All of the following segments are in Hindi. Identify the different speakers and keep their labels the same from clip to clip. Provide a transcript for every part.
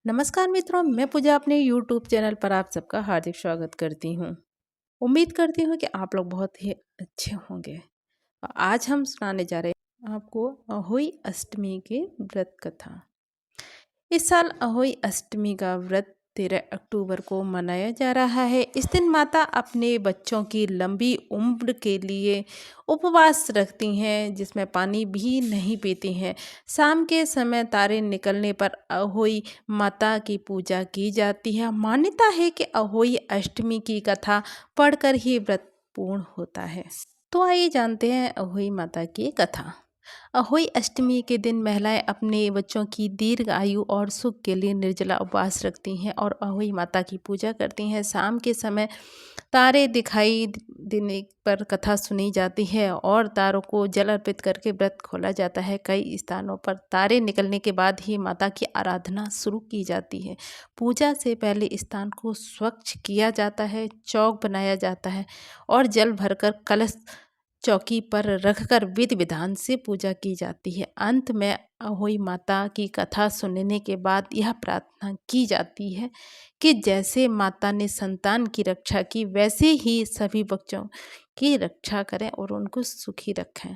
Speaker 1: नमस्कार मित्रों, मैं पूजा अपने यूट्यूब चैनल पर आप सबका हार्दिक स्वागत करती हूँ। उम्मीद करती हूँ कि आप लोग बहुत ही अच्छे होंगे। आज हम सुनाने जा रहे हैं आपको अहोई अष्टमी के व्रत कथा। इस साल अहोई अष्टमी का व्रत 13 अक्टूबर को मनाया जा रहा है। इस दिन माता अपने बच्चों की लंबी उम्र के लिए उपवास रखती हैं, जिसमें पानी भी नहीं पीती हैं। शाम के समय तारे निकलने पर अहोई माता की पूजा की जाती है। मान्यता है कि अहोई अष्टमी की कथा पढ़कर ही व्रत पूर्ण होता है। तो आइए जानते हैं अहोई माता की कथा। अहोई अष्टमी के दिन महिलाएं अपने बच्चों की दीर्घ आयु और सुख के लिए निर्जला उपवास रखती हैं और अहोई माता की पूजा करती हैं। शाम के समय तारे दिखाई देने पर कथा सुनी जाती है और तारों को जल अर्पित करके व्रत खोला जाता है। कई स्थानों पर तारे निकलने के बाद ही माता की आराधना शुरू की जाती है। पूजा से पहले स्थान को स्वच्छ किया जाता है, चौक बनाया जाता है और जल भरकर कलश चौकी पर रखकर विधि विधान से पूजा की जाती है। अंत में अहोई माता की कथा सुनने के बाद यह प्रार्थना की जाती है कि जैसे माता ने संतान की रक्षा की, वैसे ही सभी बच्चों की रक्षा करें और उनको सुखी रखें।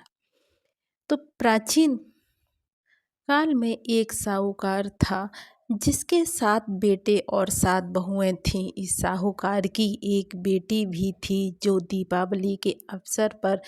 Speaker 1: तो प्राचीन काल में एक साहूकार था जिसके 7 बेटे और 7 बहुएं थीं। इस साहूकार की एक बेटी भी थी जो दीपावली के अवसर पर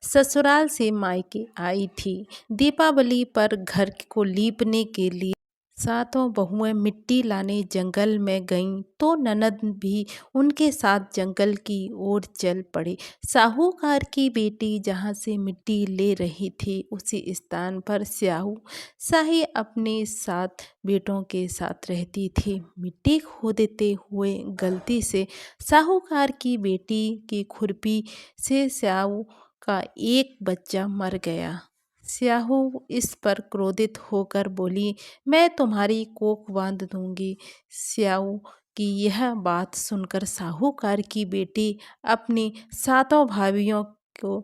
Speaker 1: ससुराल से मायके आई थी। दीपावली पर घर को लीपने के लिए सातों बहुएं मिट्टी लाने जंगल में गईं तो ननद भी उनके साथ जंगल की ओर चल पड़ी। साहूकार की बेटी जहाँ से मिट्टी ले रही थी, उसी स्थान पर स्याहू शाही अपने 7 बेटों के साथ रहती थी। मिट्टी खोदते हुए गलती से साहूकार की बेटी की खुरपी से स्याहू का एक बच्चा मर गया। स्याहू इस पर क्रोधित होकर बोली, मैं तुम्हारी कोख बांध दूंगी। स्याहू की यह बात सुनकर साहूकार की बेटी अपनी सातों भाइयों को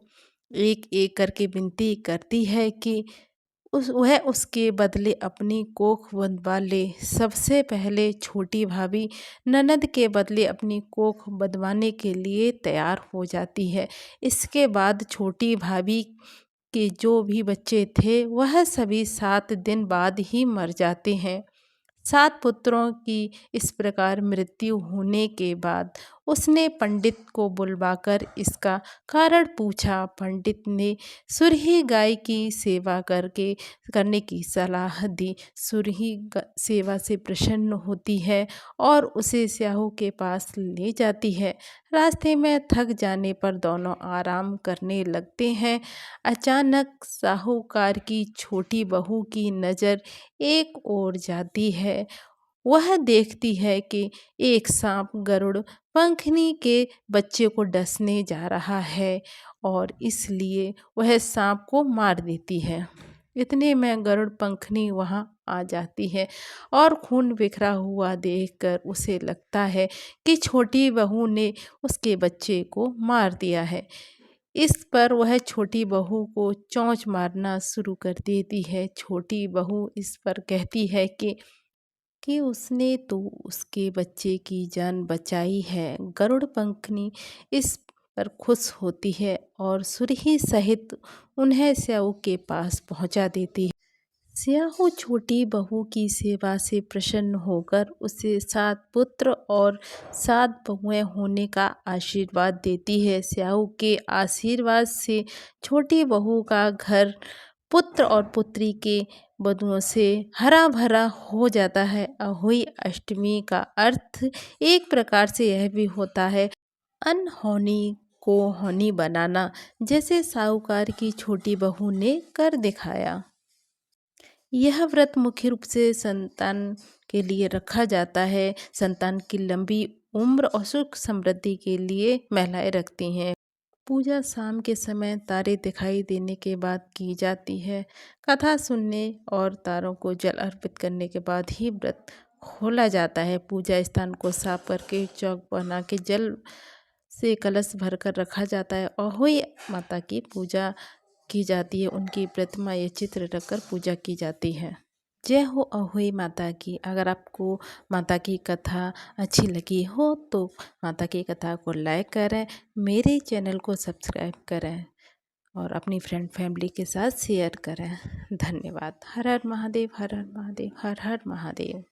Speaker 1: एक एक करके विनती करती है कि वह उसके बदले अपनी कोख बंधवा ले। सबसे पहले छोटी भाभी ननद के बदले अपनी कोख बंधवाने के लिए तैयार हो जाती है। इसके बाद छोटी भाभी के जो भी बच्चे थे वह सभी 7 दिन बाद ही मर जाते हैं। 7 पुत्रों की इस प्रकार मृत्यु होने के बाद उसने पंडित को बुलवाकर इसका कारण पूछा। पंडित ने सुरही गाय की सेवा करने की सलाह दी। सुरही सेवा से प्रसन्न होती है और उसे स्याहू के पास ले जाती है। रास्ते में थक जाने पर दोनों आराम करने लगते हैं। अचानक साहूकार की छोटी बहू की नज़र एक ओर जाती है। वह देखती है कि एक सांप गरुड़ पंखनी के बच्चे को डसने जा रहा है और इसलिए वह सांप को मार देती है। इतने में गरुड़ पंखनी वहां आ जाती है और खून बिखरा हुआ देखकर उसे लगता है कि छोटी बहू ने उसके बच्चे को मार दिया है। इस पर वह छोटी बहू को चोंच मारना शुरू कर देती है। छोटी बहू इस पर कहती है कि उसने तो उसके बच्चे की जान बचाई है। गरुड़ पंखनी इस पर खुश होती है और सुरही सहित उन्हें स्याऊ के पास पहुंचा देती है। स्याहू छोटी बहू की सेवा से प्रसन्न होकर उसे 7 पुत्र और 7 बहुएं होने का आशीर्वाद देती है। स्याहू के आशीर्वाद से छोटी बहू का घर पुत्र और पुत्री के बधुओं से हरा भरा हो जाता है। अहोई अष्टमी का अर्थ एक प्रकार से यह भी होता है अनहोनी को होनी बनाना, जैसे साहूकार की छोटी बहू ने कर दिखाया। यह व्रत मुख्य रूप से संतान के लिए रखा जाता है। संतान की लंबी उम्र और सुख समृद्धि के लिए महिलाएं रखती हैं। पूजा शाम के समय तारे दिखाई देने के बाद की जाती है। कथा सुनने और तारों को जल अर्पित करने के बाद ही व्रत खोला जाता है। पूजा स्थान को साफ करके चौक बना के जल से कलश भरकर रखा जाता है। अहोई माता की पूजा की जाती है। उनकी प्रतिमा या चित्र रखकर पूजा की जाती है। जय हो अहोई माता की। अगर आपको माता की कथा अच्छी लगी हो तो माता की कथा को लाइक करें, मेरे चैनल को सब्सक्राइब करें और अपनी फ्रेंड फैमिली के साथ शेयर करें। धन्यवाद। हर हर महादेव, हर हर महादेव, हर हर महादेव।